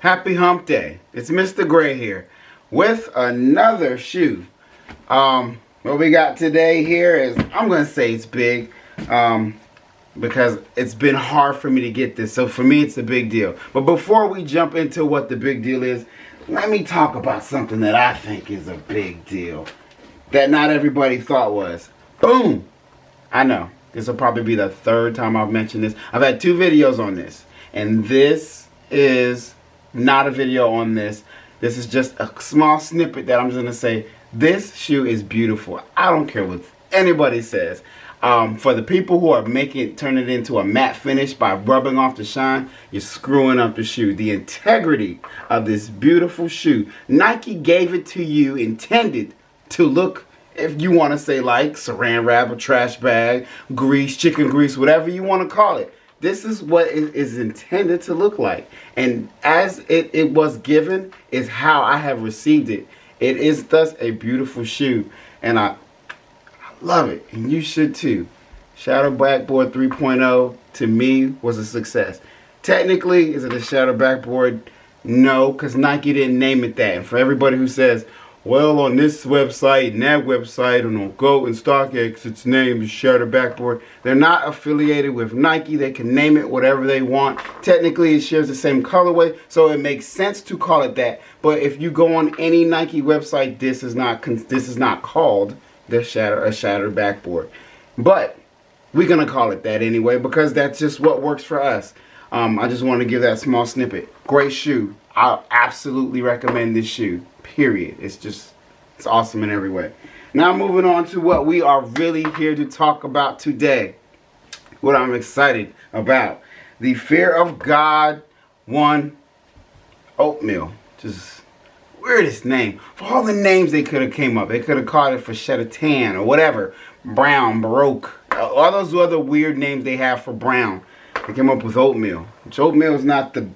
Happy hump day. It's Mr. Gray here with another shoe. What we got today here is, I'm going to say it's big because it's been hard for me to get this. So for me, it's a big deal. But before we jump into what the big deal is, let me talk about something that I think is a big deal that not everybody thought was. Boom! I know. This will probably be the third time I've mentioned this. I've had 2 videos on this. And this is not a video on this. This is just a small snippet that I'm just going to say, this shoe is beautiful. I don't care what anybody says. For the people who are turning it into a matte finish by rubbing off the shine, you're screwing up the shoe. The integrity of this beautiful shoe, Nike gave it to you intended to look, if you want to say, like saran wrap, a trash bag, grease, chicken grease, whatever you want to call it. This is what it is intended to look like. And as it was given is how I have received it. It is thus a beautiful shoe. And I love it. And you should too. Shadow Backboard 3.0 to me was a success. Technically, is it a Shadow Backboard? No, because Nike didn't name it that. And for everybody who says, well, on this website and that website and on Go and StockX, its name is Shadow Backboard. They're not affiliated with Nike. They can name it whatever they want. Technically, it shares the same colorway, so it makes sense to call it that. But if you go on any Nike website, this is not called the Shadow Backboard. But we're gonna call it that anyway because that's just what works for us. I just want to give that small snippet. Great shoe. I absolutely recommend this shoe. Period. It's awesome in every way. Now moving on to what we are really here to talk about today. What I'm excited about. The Fear of God 1 Oatmeal. Just weirdest name. For all the names they could have came up. They could have called it for Tan or whatever. Brown, Baroque. All those other weird names they have for brown. They came up with oatmeal. Which oatmeal is not the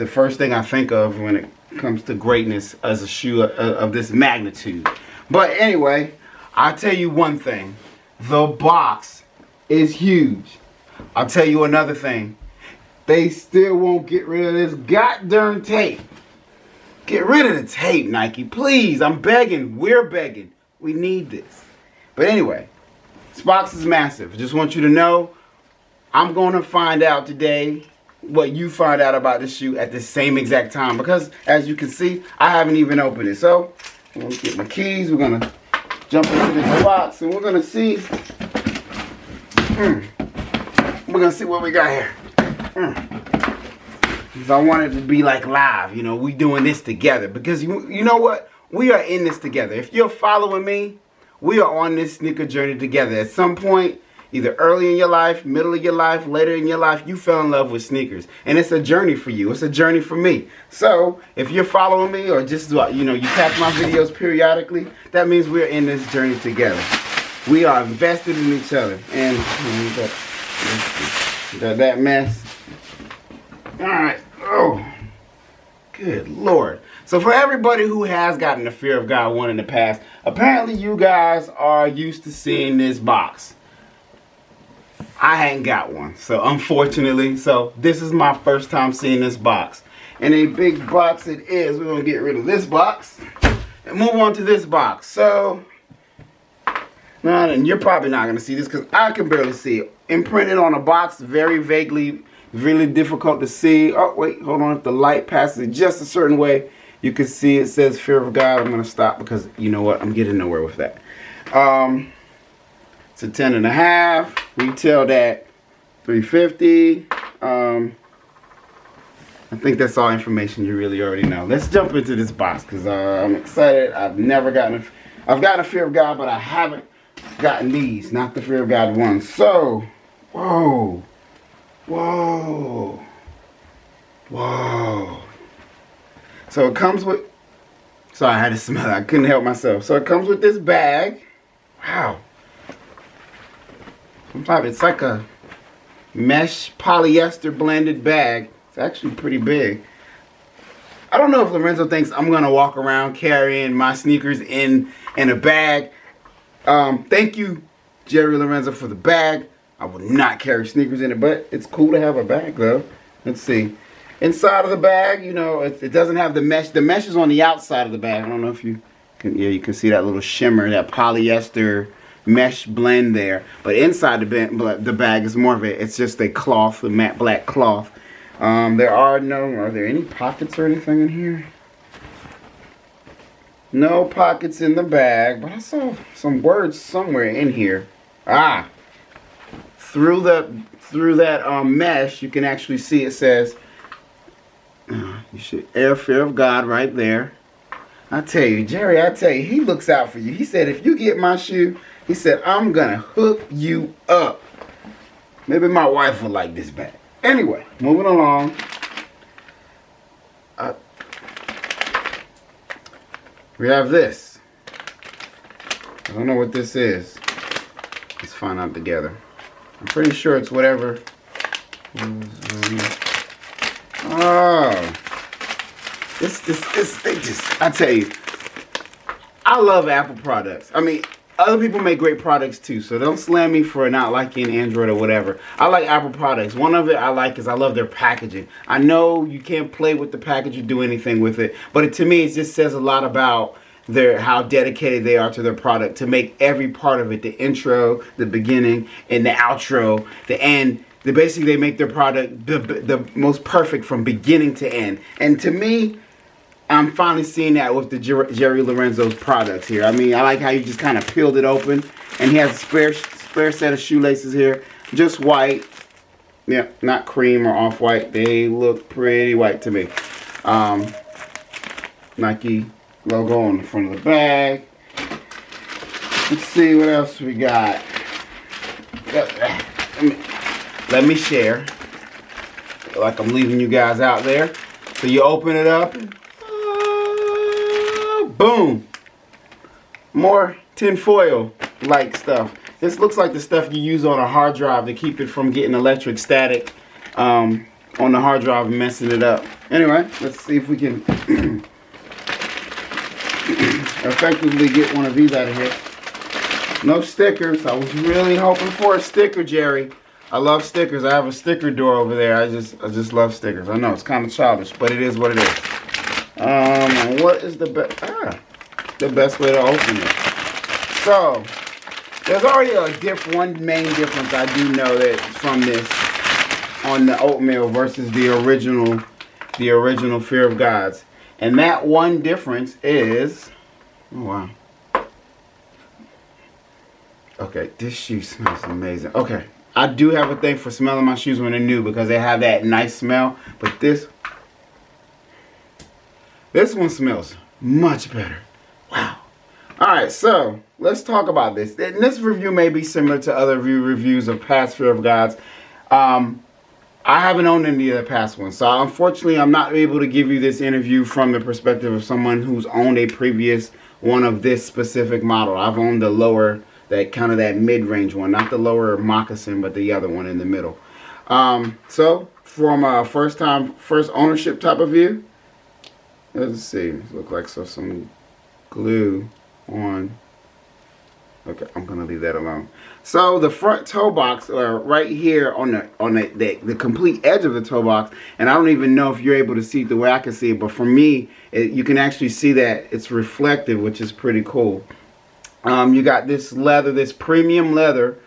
first thing I think of when it comes to greatness as a shoe of this magnitude. But anyway, I'll tell you one thing. The box is huge. I'll tell you another thing. They still won't get rid of this goddamn tape. Get rid of the tape, Nike. Please, I'm begging. We're begging. We need this. But anyway, this box is massive. I just want you to know, I'm going to find out today what you find out about this shoe at the same exact time, because as you can see, I haven't even opened it. So I'm gonna get my keys, we're gonna jump into this box and we're gonna see what we got here. Because I want it to be like live, you know, we doing this together, because you know what, we are in this together. If you're following me, we are on this sneaker journey together. At some point, either early in your life, middle of your life, later in your life, you fell in love with sneakers. And it's a journey for you. It's a journey for me. So, if you're following me or just, you catch my videos periodically, that means we're in this journey together. We are invested in each other. And got that mess. Alright. Oh, good Lord. So for everybody who has gotten the Fear of God 1 in the past, apparently you guys are used to seeing this box. I ain't got one, so unfortunately, this is my first time seeing this box. And a big box it is. We're going to get rid of this box and move on to this box. So, and you're probably not going to see this because I can barely see it. Imprinted on a box, very vaguely, really difficult to see. Oh, wait, hold on. If the light passes it just a certain way, you can see it says Fear of God. I'm going to stop because you know what? I'm getting nowhere with that. It's a 10.5. Retailed at $350. I think that's all information you really already know. Let's jump into this box because I'm excited. I've gotten a Fear of God, but I haven't gotten these, not the Fear of God 1. So, whoa. So it comes with. Sorry, I had to smell it. I couldn't help myself. So it comes with this bag. Wow. It's like a mesh polyester blended bag. It's actually pretty big. I don't know if Lorenzo thinks I'm going to walk around carrying my sneakers in a bag. Thank you, Jerry Lorenzo, for the bag. I will not carry sneakers in it, but it's cool to have a bag, though. Let's see. inside of the bag, you know, it doesn't have the mesh. The mesh is on the outside of the bag. I don't know if you can, yeah, you can see that little shimmer, that polyester mesh blend there. But inside the bag is more of it. It's just a cloth, a matte black cloth. Are there any pockets or anything in here? No pockets in the bag, but I saw some words somewhere in here. Ah, through that mesh, you can actually see it says, you should Air Fear of God right there. I tell you, Jerry, he looks out for you. He said, if you get my shoe, he said, I'm gonna hook you up. Maybe my wife will like this bag. Anyway, moving along. We have this. I don't know what this is. Let's find out together. I'm pretty sure it's whatever. Oh. I tell you, I love Apple products. I mean, other people make great products too, so don't slam me for not liking Android or whatever. I like Apple products. One of it I like is I love their packaging. I know you can't play with the package or do anything with it, but to me it just says a lot about how dedicated they are to their product to make every part of it, the intro, the beginning, and the outro, the end. Basically they make their product the most perfect from beginning to end. And to me, I'm finally seeing that with the Jerry Lorenzo's products here. I mean, I like how you just kind of peeled it open. And he has a spare set of shoelaces here. Just white. Yeah, not cream or off-white. They look pretty white to me. Nike logo on the front of the bag. Let's see what else we got. Let me share. Like I'm leaving you guys out there. So you open it up. Boom! More tinfoil like stuff. This looks like the stuff you use on a hard drive to keep it from getting electric static on the hard drive and messing it up. Anyway, let's see if we can effectively get one of these out of here. No stickers. I was really hoping for a sticker, Jerry. I love stickers. I have a sticker door over there. I just love stickers. I know it's kind of childish, but it is what it is. What is the best way to open it? So, there's already one main difference I do know that from this on the oatmeal versus the original Fear of Gods. And that one difference is, oh wow. Okay, this shoe smells amazing. Okay, I do have a thing for smelling my shoes when they're new because they have that nice smell, but this one smells much better. Wow. Alright, so let's talk about this. And this review may be similar to other reviews of past Fear of Gods. I haven't owned any of the past ones, so unfortunately I'm not able to give you this interview from the perspective of someone who's owned a previous one of this specific model. I've owned the lower, that mid-range one, not the lower moccasin, but the other one in the middle. So from a first ownership type of view, let's see. Look like some glue on. Okay, I'm gonna leave that alone. So the front toe box, right here on the complete edge of the toe box, and I don't even know if you're able to see it the way I can see it, but for me, you can actually see that it's reflective, which is pretty cool. You got this leather, this premium leather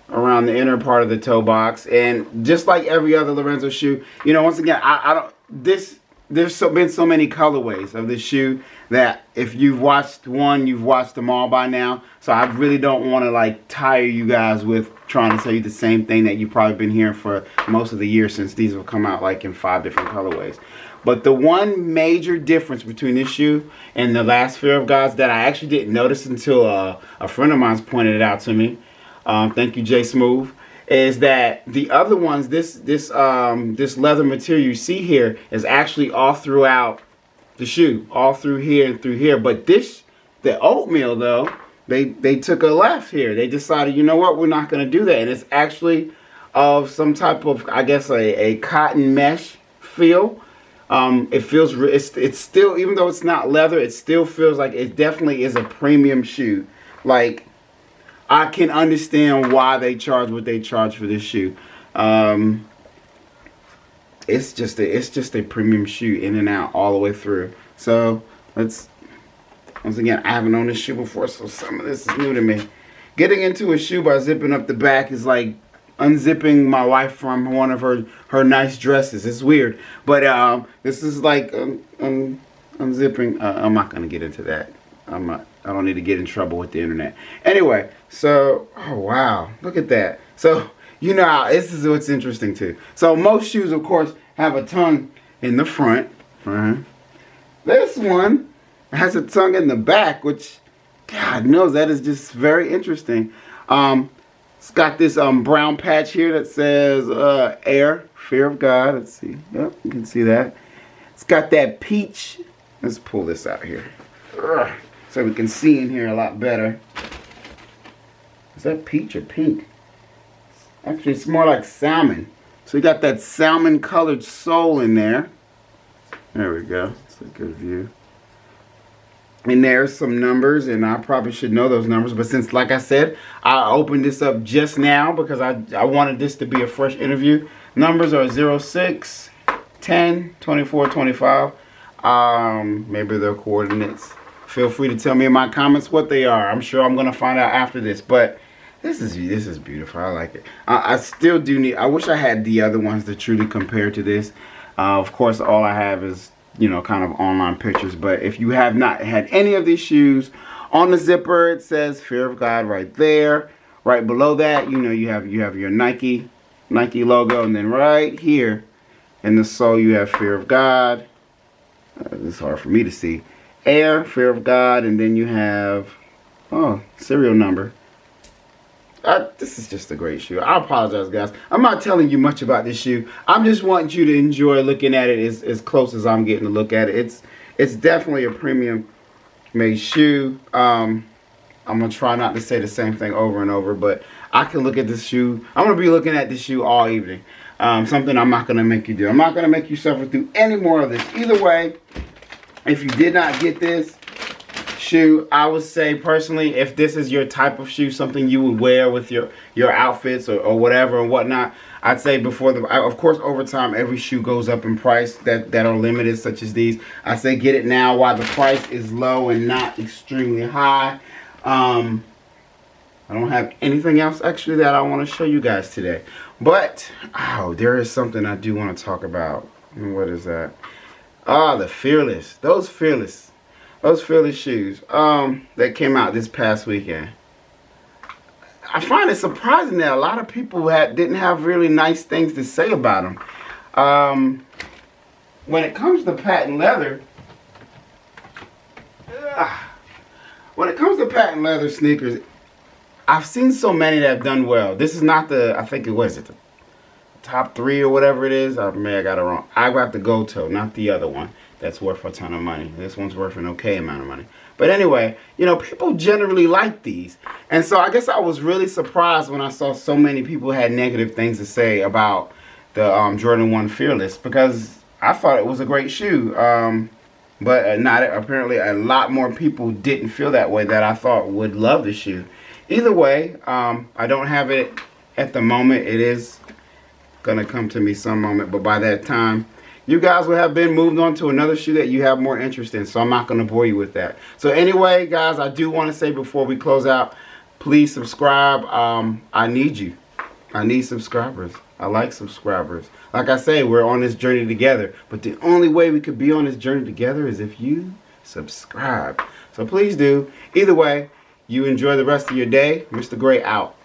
around the inner part of the toe box, and just like every other Lorenzo shoe, you know, once again, there's been so many colorways of this shoe that if you've watched one, you've watched them all by now. So I really don't want to like tire you guys with trying to tell you the same thing that you've probably been hearing for most of the year since these have come out like in 5 different colorways. But the one major difference between this shoe and the last Fear of Gods that I actually didn't notice until a friend of mine's pointed it out to me, thank you Jay Smooth, is that the other ones, this leather material you see here is actually all throughout the shoe, all through here and through here. But the oatmeal though, they took a left here. They decided, you know what, we're not going to do that, and it's actually of some type of, I guess, a cotton mesh feel. It feels, it's still, even though it's not leather, it still feels like it definitely is a premium shoe. Like, I can understand why they charge what they charge for this shoe. it's just a premium shoe in and out all the way through. So once again, I haven't owned this shoe before, so some of this is new to me. Getting into a shoe by zipping up the back is like unzipping my wife from one of her nice dresses. It's weird, but this is like unzipping. I'm not gonna get into that. I don't need to get in trouble with the internet. Anyway, so oh wow, look at that. So you know how this is what's interesting too. So most shoes, of course, have a tongue in the front. This one has a tongue in the back, which God knows that is just very interesting. It's got this brown patch here that says Air, Fear of God. Let's see. Yep, you can see that. It's got that peach. Let's pull this out here. So we can see in here a lot better. Is that peach or pink? Actually, it's more like salmon. So we got that salmon colored sole in there. There we go. It's a good view. And there's some numbers, and I probably should know those numbers, but since, like I said, I opened this up just now because I wanted this to be a fresh interview. Numbers are 06, 10, 24, 25. Maybe they're coordinates. Feel free to tell me in my comments what they are. I'm sure I'm going to find out after this, but this is beautiful. I like it. I still do need, I wish I had the other ones to truly compare to this. Of course, all I have is, you know, kind of online pictures. But if you have not had any of these shoes, on the zipper it says Fear of God right there. Right below that, you know, you have your Nike logo, and then right here in the sole you have Fear of God. It's hard for me to see. Air, Fear of God, and then you have serial number. This is just a great shoe. I apologize, guys. I'm not telling you much about this shoe. I'm just wanting you to enjoy looking at it as close as I'm getting to look at it. It's definitely a premium made shoe. I'm going to try not to say the same thing over and over, but I can look at this shoe. I'm going to be looking at this shoe all evening. Something I'm not going to make you do. I'm not going to make you suffer through any more of this. Either way, if you did not get this shoe, I would say personally, if this is your type of shoe, something you would wear with your outfits or whatever and whatnot, I'd say before of course over time every shoe goes up in price that are limited, such as these. I say get it now while the price is low and not extremely high. I don't have anything else actually that I want to show you guys today, but there is something I do want to talk about. And what is that? The Fearless. Those Fearless shoes that came out this past weekend. I find it surprising that a lot of people didn't have really nice things to say about them. When it comes to patent leather, sneakers, I've seen so many that have done well. This is not I think it was the top 3 or whatever it is. I got it wrong. I got the gold toe, not the other one. That's worth a ton of money. This one's worth an okay amount of money. But anyway, you know, people generally like these. And so I guess I was really surprised when I saw so many people had negative things to say about the Jordan 1 Fearless, because I thought it was a great shoe. But apparently a lot more people didn't feel that way that I thought would love the shoe. Either way, I don't have it at the moment. It is going to come to me some moment, but by that time, you guys will have been moved on to another shoe that you have more interest in, so I'm not going to bore you with that. So anyway, guys, I do want to say before we close out, please subscribe. I need you. I need subscribers. I like subscribers. Like I say, we're on this journey together, but the only way we could be on this journey together is if you subscribe. So please do. Either way, you enjoy the rest of your day. Mr. Gray out.